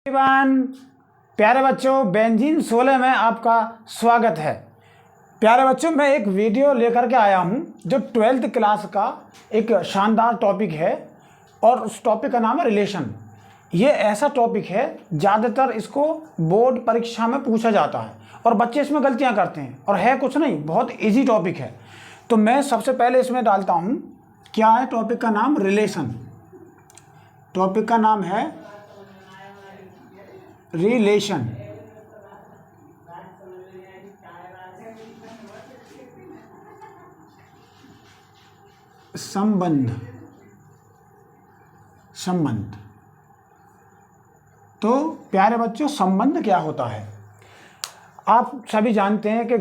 Everyone, प्यारे बच्चों, benzene 16 में आपका स्वागत है। प्यारे बच्चों, मैं एक वीडियो लेकर के आया हूं जो 12th क्लास का एक शानदार टॉपिक है और उस टॉपिक का नाम है रिलेशन। ये ऐसा टॉपिक है, ज़्यादातर इसको बोर्ड परीक्षा में पूछा जाता है और बच्चे इसमें गलतियां करते हैं और है कुछ नहीं, बहुत ईजी टॉपिक है। तो मैं सबसे पहले इसमें डालता हूँ, क्या है टॉपिक का नाम? रिलेशन। टॉपिक का नाम है रिलेशन। संबंध। तो प्यारे बच्चों, संबंध क्या होता है? आप सभी जानते हैं कि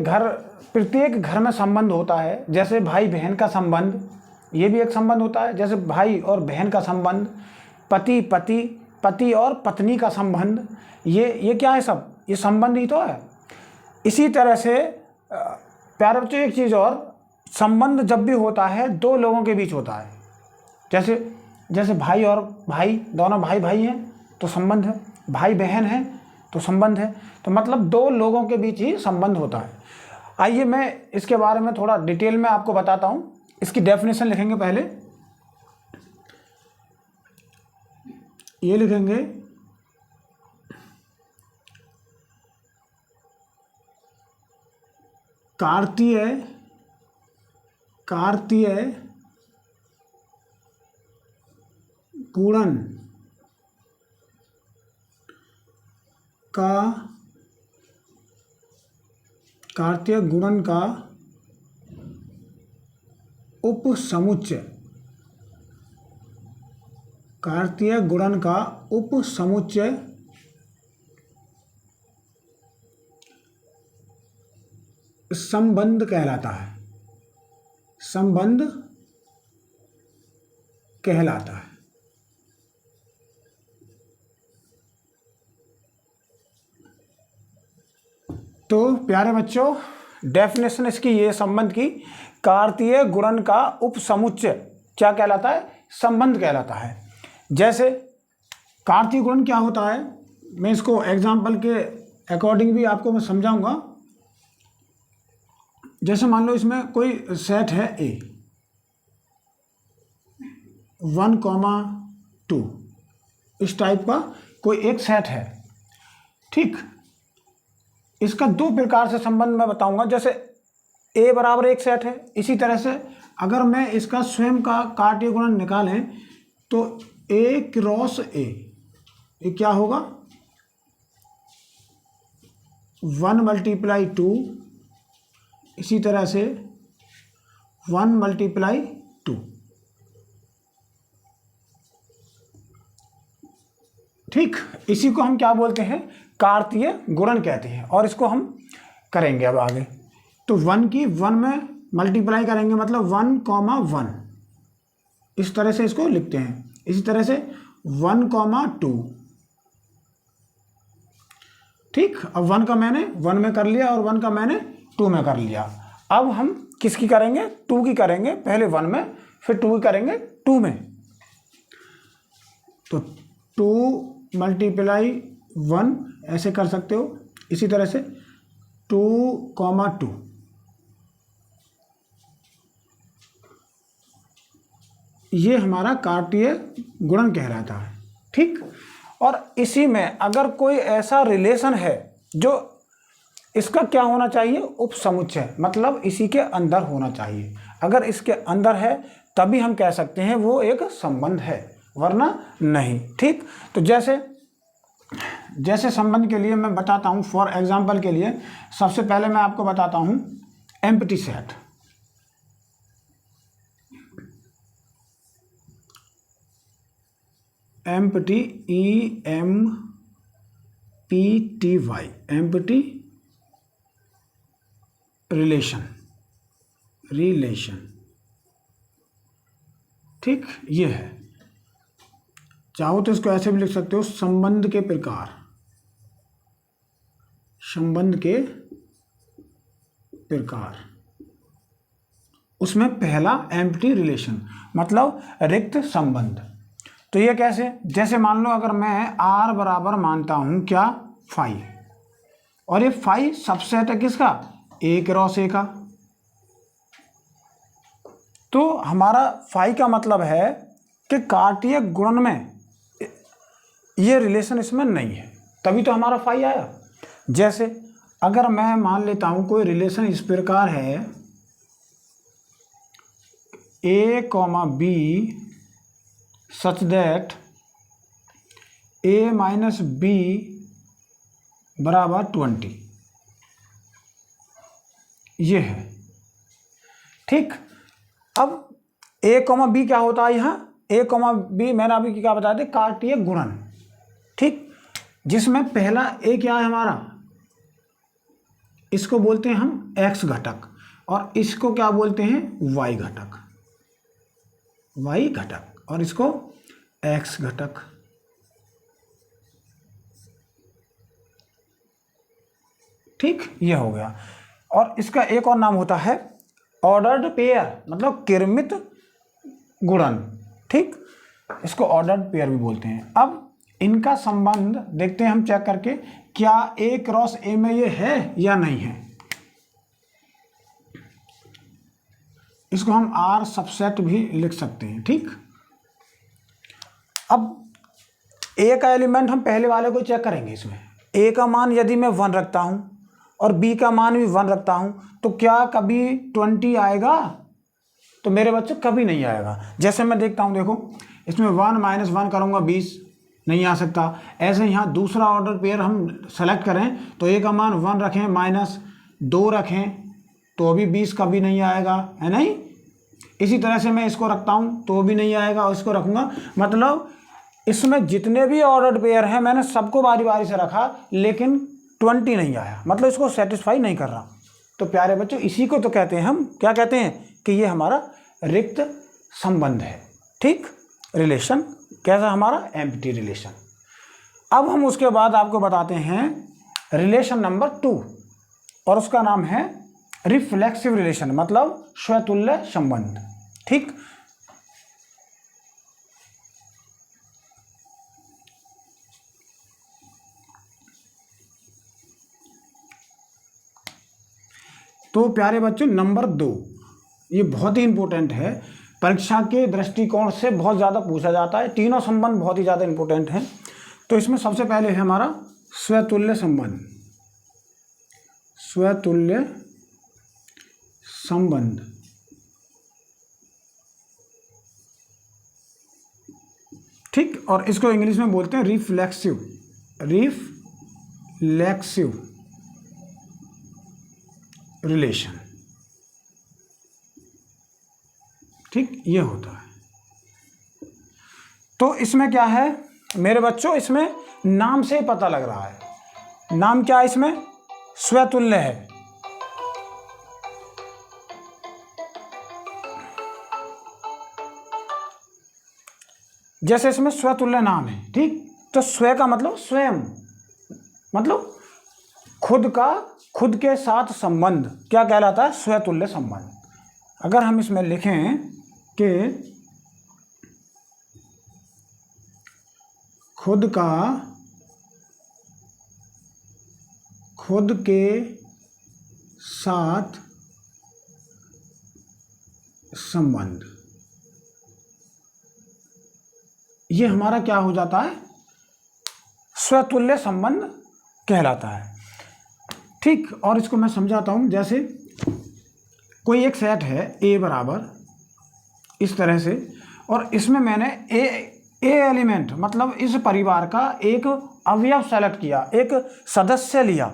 प्रत्येक घर में संबंध होता है। जैसे भाई बहन का संबंध, ये भी एक संबंध होता है। जैसे भाई और बहन का संबंध, पति और पत्नी का संबंध, ये क्या है? सब ये संबंध ही तो है। इसी तरह से प्यारे बच्चों, एक चीज़ और, संबंध जब भी होता है दो लोगों के बीच होता है। जैसे भाई और भाई, दोनों भाई हैं तो संबंध है, भाई बहन हैं तो संबंध है। तो मतलब दो लोगों के बीच ही संबंध होता है। आइए मैं इसके बारे में थोड़ा डिटेल में आपको बताता हूँ। इसकी डेफिनेशन लिखेंगे। पहले ये लिखेंगे, कार्तीय गुणन का उपसमुच्चय। कार्तीय गुणन का उपसमुच्चय संबंध कहलाता है। संबंध कहलाता है। तो प्यारे बच्चों, डेफिनेशन इसकी ये संबंध की, कार्तीय गुणन का उपसमुच्चय क्या कहलाता है? संबंध कहलाता है। जैसे कार्तीय गुणन क्या होता है, मैं इसको एग्जाम्पल के अकॉर्डिंग भी आपको मैं समझाऊंगा। जैसे मान लो इसमें कोई सेट है ए, 1,2, इस टाइप का कोई एक सेट है। ठीक, इसका दो प्रकार से संबंध मैं बताऊंगा। जैसे ए बराबर एक सेट है, इसी तरह से अगर मैं इसका स्वयं का कार्तीय गुणन निकालें तो ए क्रॉस ए, ये क्या होगा? 1 × 2, इसी तरह से 1 × 2। ठीक, इसी को हम क्या बोलते हैं? कार्तीय गुणन कहते हैं। और इसको हम करेंगे अब आगे। तो 1 की 1 में मल्टीप्लाई करेंगे, मतलब 1,1, इस तरह से इसको लिखते हैं। इसी तरह से 1,2। ठीक, अब 1 का मैंने 1 में कर लिया और 1 का मैंने 2 में कर लिया। अब हम किसकी करेंगे? 2 की करेंगे। पहले 1 में, फिर 2 की करेंगे 2 में। तो 2 × 1 ऐसे कर सकते हो। इसी तरह से 2,2, ये हमारा कार्तीय गुणन कहलाता है। ठीक, और इसी में अगर कोई ऐसा रिलेशन है जो इसका क्या होना चाहिए? उपसमुच्चय, मतलब इसी के अंदर होना चाहिए। अगर इसके अंदर है तभी हम कह सकते हैं वो एक संबंध है, वरना नहीं। ठीक, तो जैसे संबंध के लिए मैं बताता हूँ, फॉर एग्जाम्पल के लिए सबसे पहले मैं आपको बताता हूँ empty set. Empty, EMPTY, empty relation. ठीक, ये है। चाहो तो इसको ऐसे भी लिख सकते हो, संबंध के प्रकार। उसमें पहला एम्प्टी रिलेशन, मतलब रिक्त संबंध। तो ये कैसे, जैसे मान लो अगर मैं r बराबर मानता हूं क्या, फाई, और ये फाई सबसेट है किसका, a क्रॉस a का, तो हमारा फाई का मतलब है कि कार्टीय गुणन में ये रिलेशन इसमें नहीं है, तभी तो हमारा फाई आया। जैसे अगर मैं मान लेता हूं कोई रिलेशन इस प्रकार है a, b such that a minus b बराबर 20, ये है, ठीक। अब a, b क्या होता है यहाँ, a, b मैंने अभी क्या बताया था, कार्टीय गुणन, ठीक, जिसमें पहला a क्या है हमारा, इसको बोलते हैं हम x घटक, और इसको क्या बोलते हैं, y घटक, और इसको x घटक, ठीक, ये हो गया। और इसका एक और नाम होता है ऑर्डर्ड पेयर, मतलब क्रमित गुणन, ठीक, इसको ऑर्डर्ड पेयर भी बोलते हैं। अब इनका संबंध देखते हैं हम चेक करके, क्या a क्रॉस a में ये है या नहीं है। इसको हम R सबसेट भी लिख सकते हैं, ठीक। अब a का एलिमेंट हम पहले वाले को चेक करेंगे, इसमें a का मान यदि मैं 1 रखता हूं और b का मान भी 1 रखता हूं तो क्या कभी 20 आएगा, तो मेरे बच्चों कभी नहीं आएगा। जैसे मैं देखता हूं, देखो इसमें 1 माइनस 1 करूंगा 20, नहीं आ सकता। ऐसे यहाँ दूसरा ऑर्डर पेयर हम सेलेक्ट करें तो a का मान 1 रखें माइनस 2 रखें तो अभी 20 कभी नहीं आएगा, है नहीं। इसी तरह से मैं इसको रखता हूँ तो भी नहीं आएगा, और इसको रखूँगा, मतलब इसमें जितने भी ऑर्डर्ड पेयर हैं मैंने सबको बारी बारी से रखा, लेकिन 20 नहीं आया, मतलब इसको सेटिस्फाई नहीं कर रहा। तो प्यारे बच्चों इसी को तो कहते हैं हम, क्या कहते हैं कि ये हमारा रिक्त संबंध है, ठीक, रिलेशन, कैसा हमारा एम्प्टी रिलेशन। अब हम उसके बाद आपको बताते हैं रिलेशन नंबर 2, और उसका नाम है रिफ्लेक्सिव रिलेशन, मतलब स्वतुल्य संबंध, ठीक। तो प्यारे बच्चों नंबर 2, ये बहुत ही इंपॉर्टेंट है, परीक्षा के दृष्टिकोण से बहुत ज़्यादा पूछा जाता है, तीनों संबंध बहुत ही ज़्यादा इंपॉर्टेंट हैं। तो इसमें सबसे पहले है हमारा स्वतुल्य संबंध, स्वतुल्य संबंध, ठीक, और इसको इंग्लिश में बोलते हैं रिफ्लेक्सिव रिलेशन, ठीक, ये होता है। तो इसमें क्या है मेरे बच्चों, इसमें नाम से ही पता लग रहा है, नाम क्या है इसमें, स्वतुल्य है। जैसे इसमें स्वतुल्य नाम है, ठीक, तो स्व का मतलब स्वयं, मतलब खुद का, खुद के साथ संबंध क्या कहलाता है, स्वतुल्य संबंध। अगर हम इसमें लिखें कि खुद का, खुद के साथ संबंध, ये हमारा क्या हो जाता है, स्वतुल्य संबंध कहलाता है, ठीक। और इसको मैं समझाता हूं, जैसे कोई एक सेट है a बराबर इस तरह से, और इसमें मैंने ए एलिमेंट, मतलब इस परिवार का एक अवयव सेलेक्ट किया, एक सदस्य लिया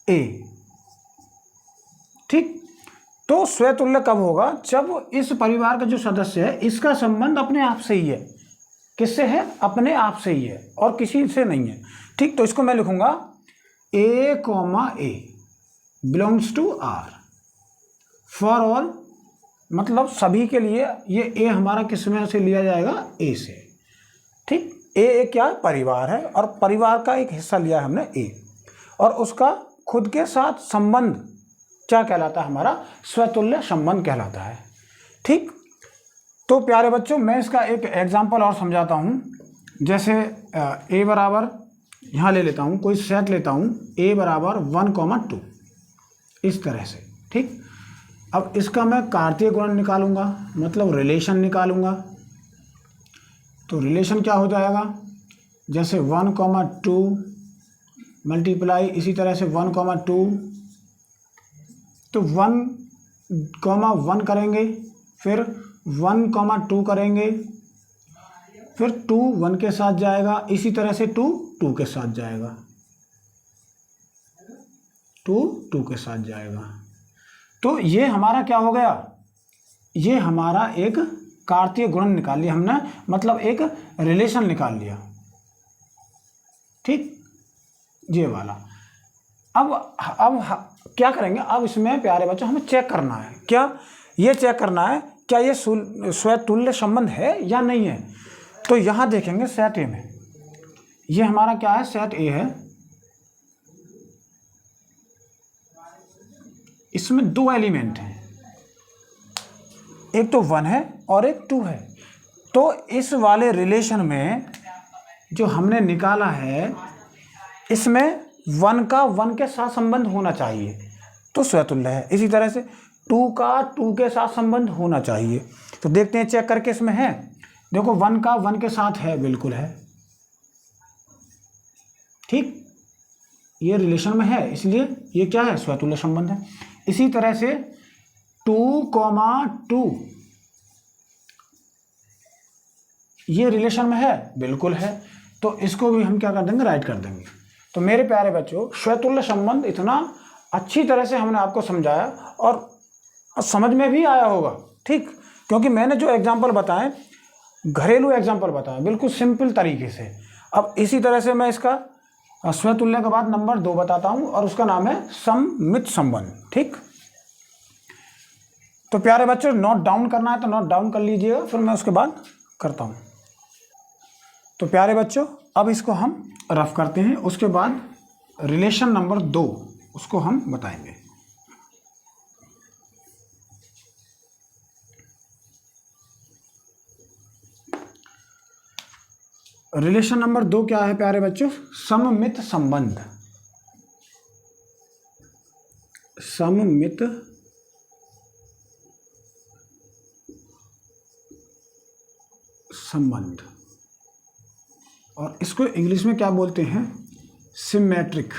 a, ठीक। तो स्वतुल्य कब होगा, जब इस परिवार का जो सदस्य है इसका संबंध अपने आप से ही है, किससे है, अपने आप से ही है और किसी से नहीं है, ठीक। तो इसको मैं लिखूंगा a, belongs to R for all, मतलब सभी के लिए ये a हमारा किस में से लिया जाएगा, a से, ठीक। a क्या परिवार है और परिवार का एक हिस्सा लिया है हमने a, और उसका खुद के साथ संबंध क्या कहलाता है, हमारा स्वतुल्य संबंध कहलाता है, ठीक। तो प्यारे बच्चों मैं इसका एक एग्जाम्पल और समझाता हूँ। जैसे ए बराबर, यहाँ ले लेता हूँ, कोई सेट लेता हूँ, ए बराबर 1,2, इस तरह से। ठीक, अब इसका मैं कार्तीय गुणन निकालूंगा, मतलब रिलेशन निकालूंगा। तो रिलेशन क्या हो जाएगा, जैसे 1,2 मल्टीप्लाई इसी तरह से 1,2, तो 1,1 करेंगे, फिर 1,2 करेंगे, फिर 2 1 के साथ जाएगा, इसी तरह से 2 2 के साथ जाएगा, 2 2 के साथ जाएगा। तो ये हमारा क्या हो गया, ये हमारा एक कार्तीय गुणन निकाल लिया हमने, मतलब एक रिलेशन निकाल लिया। ठीक, ये वाला। अब क्या करेंगे, अब इसमें प्यारे बच्चों हमें चेक करना है, क्या ये चेक करना है क्या ये स्वतुल्य संबंध है या नहीं है। तो यहाँ देखेंगे सेट ए में, ये हमारा क्या है, सेट ए है, इसमें 2 एलिमेंट हैं, एक तो 1 है और एक 2 है। तो इस वाले रिलेशन में जो हमने निकाला है, इसमें 1 का 1 के साथ संबंध होना चाहिए, तो स्वतुल्य है। इसी तरह से 2 का 2 के साथ संबंध होना चाहिए। तो देखते हैं चेक करके इसमें है, देखो 1 का 1 के साथ है, बिल्कुल है। ठीक, ये रिलेशन में है, इसलिए ये क्या है, स्वतुल्य संबंध है। इसी तरह से 2,2 ये रिलेशन में है, बिल्कुल है। तो इसको भी हम क्या कर देंगे, राइट कर देंगे। तो मेरे प्यारे बच्चों, स्वतुल्य संबंध इतना अच्छी तरह से हमने आपको समझाया और समझ में भी आया होगा। ठीक, क्योंकि मैंने जो एग्जाम्पल बताए, घरेलू एग्जाम्पल बताया, बिल्कुल सिंपल तरीके से। अब इसी तरह से मैं इसका स्वतुल्य के बाद नंबर 2 बताता हूं, और उसका नाम है सममित संबंध। ठीक, तो प्यारे बच्चों नोट डाउन करना है तो नोट डाउन कर लीजिएगा, फिर मैं उसके बाद करता हूं। तो प्यारे बच्चों अब इसको हम रफ करते हैं, उसके बाद रिलेशन नंबर 2 उसको हम बताएंगे। रिलेशन नंबर 2 क्या है प्यारे बच्चों, सममित संबंध। सममित संबंध, और इसको इंग्लिश में क्या बोलते हैं, symmetric,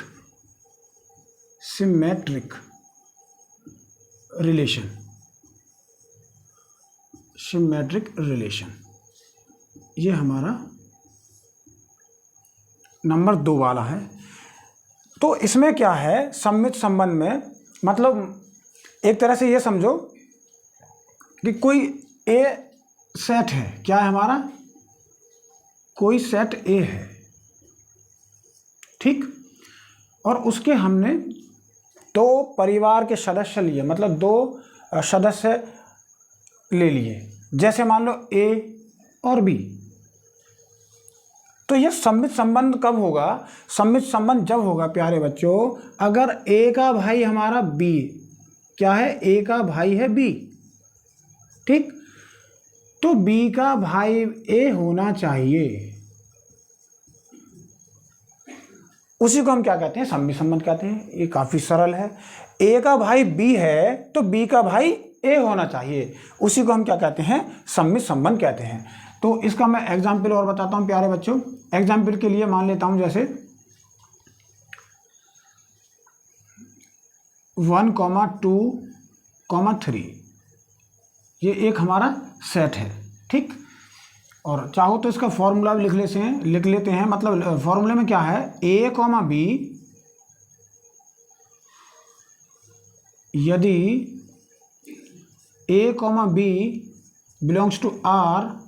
symmetric relation, symmetric relation. ये हमारा नंबर 2 वाला है। तो इसमें क्या है, सममित संबंध में मतलब एक तरह से ये समझो कि कोई ए सेट है, क्या है हमारा, कोई सेट ए है। ठीक, और उसके हमने 2 परिवार के सदस्य लिए, मतलब 2 सदस्य ले लिए, जैसे मान लो ए और बी। तो ये सममित संबंध कब होगा, सममित संबंध जब होगा प्यारे बच्चों, अगर ए का भाई हमारा बी, क्या है, ए का भाई है बी। ठीक, तो बी का भाई ए होना चाहिए, उसी को हम क्या कहते हैं, सममित संबंध कहते हैं। ये काफी सरल है, ए का भाई बी है तो बी का भाई ए होना चाहिए, उसी को हम क्या कहते हैं, सममित संबंध कहते हैं। तो इसका मैं एग्जाम्पल और बताता हूं प्यारे बच्चों। एग्जाम्पल के लिए मान लेता हूं जैसे 1,2,3, ये एक हमारा सेट है। ठीक, और चाहो तो इसका फॉर्मूला भी लिख लेते हैं। मतलब फॉर्मूले में क्या है, ए कॉमा बी, यदि A comma B belongs to R,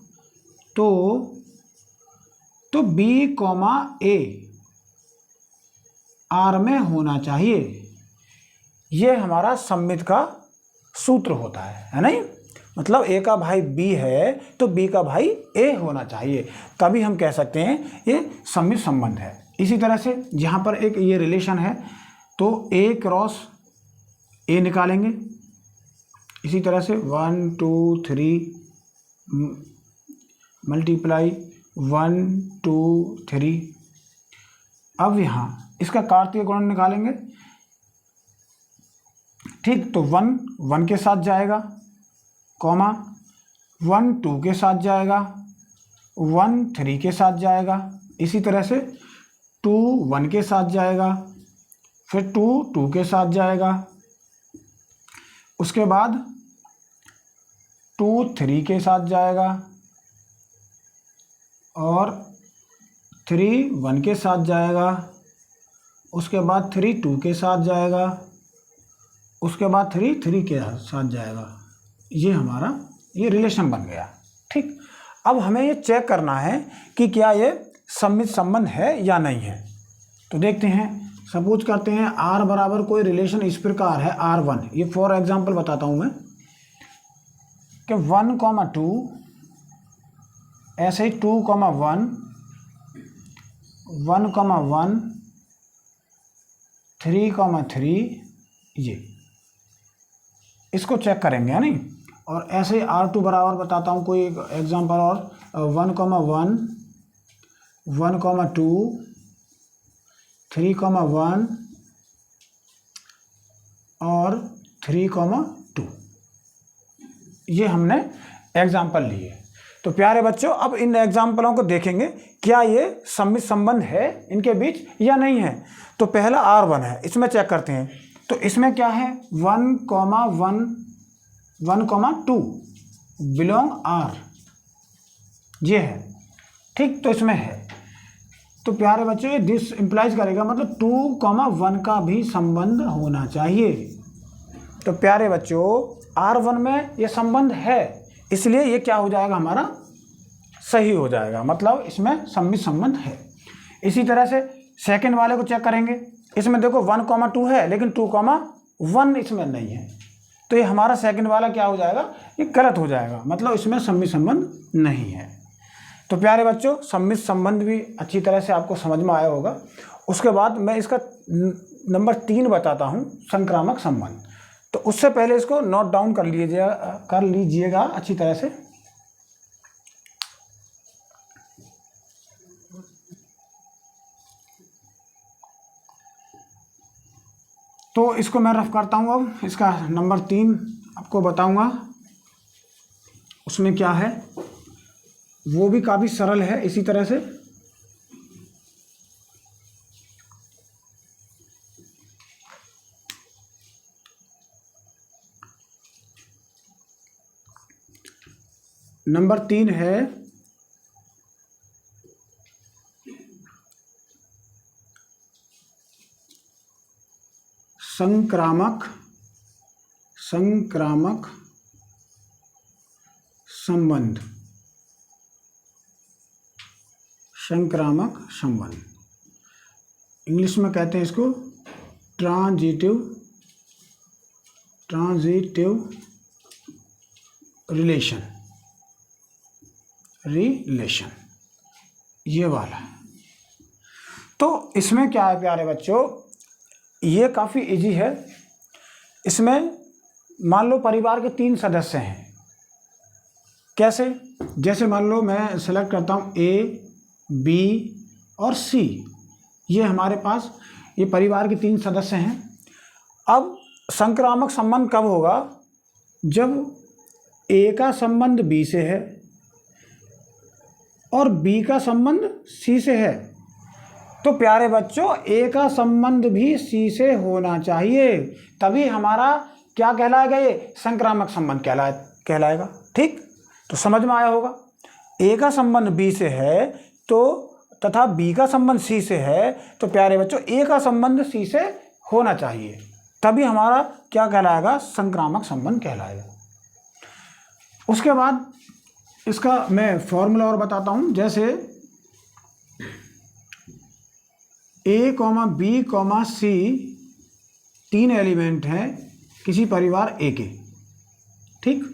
तो बी कॉमा ए आर में होना चाहिए। ये हमारा सममित का सूत्र होता है नहीं। मतलब ए का भाई बी है तो बी का भाई ए होना चाहिए, तभी हम कह सकते हैं ये सममित संबंध है। इसी तरह से यहाँ पर एक ये रिलेशन है, तो ए क्रॉस ए निकालेंगे। इसी तरह से 1 2 3 मल्टीप्लाई 1 2 3। अब यहाँ इसका कार्तीय गुणन निकालेंगे, ठीक। तो 1 1 के साथ जाएगा, कॉमा 1 2 के साथ जाएगा, 1 3 के साथ जाएगा, इसी तरह से 2 1 के साथ जाएगा, फिर 2 2 के साथ जाएगा, उसके बाद 2 3 के साथ जाएगा, और 3 1 के साथ जाएगा, उसके बाद 3 2 के साथ जाएगा, उसके बाद 3 3 के साथ जाएगा। ये हमारा ये रिलेशन बन गया, ठीक। अब हमें ये चेक करना है कि क्या ये सममित संबंध है या नहीं है। तो देखते हैं, सपोज करते हैं R बराबर कोई रिलेशन इस प्रकार है R1, ये फॉर एग्जांपल बताता हूँ मैं कि 1 2, ऐसे ही 2 1 1 1 3 3, ये इसको चेक करेंगे, है नहीं। और ऐसे ही R2 बराबर बताता हूँ कोई एग्जांपल, और 1 1 1 2 3 1 और 3 2, ये हमने एग्जाम्पल लिए। तो प्यारे बच्चों, अब इन एग्जाम्पलों को देखेंगे क्या ये सममित संबंध है इनके बीच या नहीं है। तो पहला R1 है, इसमें चेक करते हैं। तो इसमें क्या है, 1 1 2 बिलोंग R, ये है, ठीक। तो इसमें है, तो प्यारे बच्चों ये दिस इंप्लाइज करेगा, मतलब 2 1 का भी संबंध होना चाहिए। तो प्यारे बच्चों R1 में ये संबंध है, इसलिए ये क्या हो जाएगा, हमारा सही हो जाएगा, मतलब इसमें सममित संबंध है। इसी तरह से सेकंड वाले को चेक करेंगे। इसमें देखो 1 2 है, लेकिन 2 1 इसमें नहीं है, तो ये हमारा सेकंड वाला क्या हो जाएगा, ये गलत हो जाएगा, मतलब इसमें सममित संबंध नहीं है। तो प्यारे बच्चों सममित संबंध भी अच्छी तरह से आपको समझ में आया होगा। उसके बाद मैं इसका नंबर 3 बताता हूँ, संक्रामक संबंध। तो उससे पहले इसको नोट डाउन कर लीजिएगा अच्छी तरह से। तो इसको मैं रफ करता हूँ। अब इसका नंबर 3 आपको बताऊंगा, उसमें क्या है, वो भी काफ़ी सरल है। इसी तरह से नंबर 3 है संक्रामक संबंध। संक्रामक संबंध इंग्लिश में कहते हैं इसको ट्रांजिटिव रिलेशन, ये वाला। तो इसमें क्या है प्यारे बच्चों, ये काफ़ी इजी है। इसमें मान लो परिवार के 3 सदस्य हैं। कैसे, जैसे मान लो मैं सेलेक्ट करता हूँ A, B और C, ये हमारे पास ये परिवार के 3 सदस्य हैं। अब संक्रामक संबंध कब होगा, जब A का संबंध B से है और B का संबंध C से है। तो प्यारे बच्चों A का संबंध भी C से होना चाहिए, तभी हमारा क्या कहलाएगा, ये संक्रामक संबंध कहलाएगा, ठीक। तो समझ में आया होगा। A का संबंध B से है तो तथा B का संबंध C से है, तो प्यारे बच्चों A का संबंध C से होना चाहिए, तभी हमारा क्या कहलाएगा, संक्रामक संबंध कहलाएगा। उसके बाद इसका मैं फॉर्मूला और बताता हूँ। जैसे A, B, C 3 एलिमेंट हैं किसी परिवार A के, ठीक।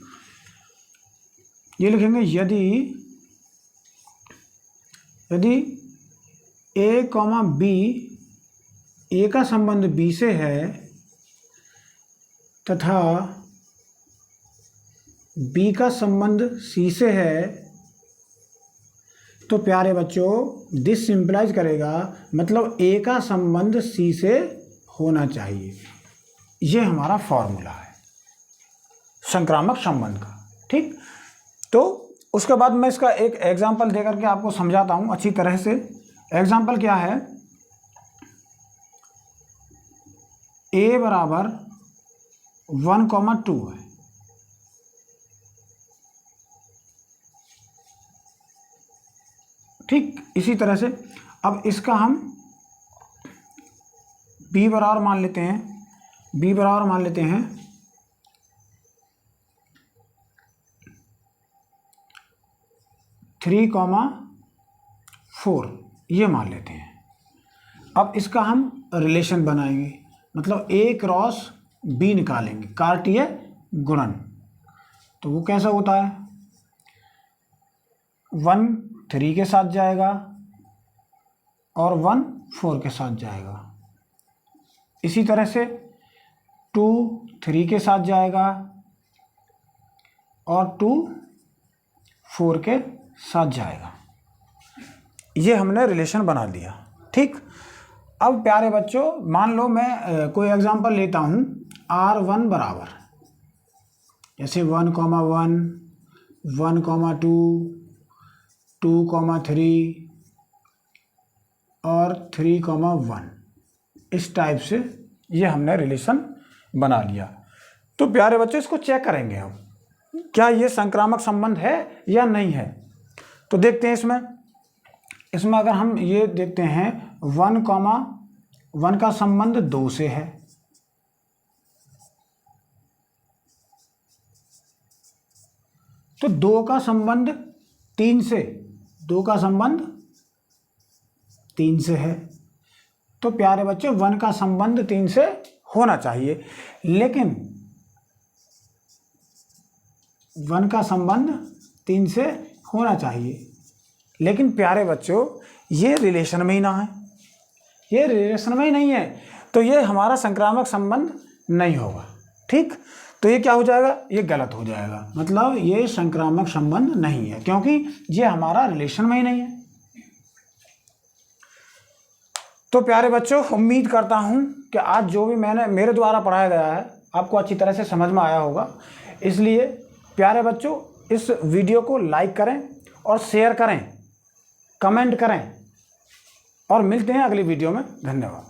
ये लिखेंगे यदि A, B, A का संबंध B से है तथा B का संबंध C से है, तो प्यारे बच्चों दिस सिंपलाइज करेगा, मतलब ए का संबंध सी से होना चाहिए। ये हमारा फॉर्मूला है संक्रामक संबंध का। ठीक, तो उसके बाद मैं इसका एक एग्जाम्पल देकर के आपको समझाता हूँ अच्छी तरह से। एग्जाम्पल क्या है, ए बराबर 1,2 है। ठीक, इसी तरह से अब इसका हम बी बराबर मान लेते हैं, 3,4 ये मान लेते हैं। अब इसका हम रिलेशन बनाएंगे, मतलब ए क्रॉस बी निकालेंगे, कार्टीय गुणन। तो वो कैसा होता है, 1 3 के साथ जाएगा और 1 4 के साथ जाएगा। इसी तरह से 2 3 के साथ जाएगा और 2 4 के साथ जाएगा। ये हमने रिलेशन बना लिया। ठीक, अब प्यारे बच्चों मान लो मैं कोई एग्जांपल लेता हूँ, R1 बराबर जैसे 1,1 1,2 2,3 और 3,1 इस टाइप से ये हमने रिलेशन बना लिया। तो प्यारे बच्चों इसको चेक करेंगे हम, क्या ये संक्रामक संबंध है या नहीं है। तो देखते हैं इसमें अगर हम ये देखते हैं 1,1 का संबंध 2 से है, तो 2 का संबंध 3 से, 2 का संबंध 3 से है। तो प्यारे बच्चों 1 का संबंध 3 से होना चाहिए, लेकिन 1 का संबंध 3 से होना चाहिए, लेकिन प्यारे बच्चों ये रिलेशन में ही ना है, ये रिलेशन में ही नहीं है, तो ये हमारा संक्रामक संबंध नहीं होगा। ठीक, तो ये क्या हो जाएगा, ये गलत हो जाएगा, मतलब ये संक्रामक संबंध नहीं है, क्योंकि ये हमारा रिलेशन में ही नहीं है। तो प्यारे बच्चों उम्मीद करता हूँ कि आज जो भी मेरे द्वारा पढ़ाया गया है आपको अच्छी तरह से समझ में आया होगा। इसलिए प्यारे बच्चों इस वीडियो को लाइक करें और शेयर करें, कमेंट करें, और मिलते हैं अगली वीडियो में। धन्यवाद।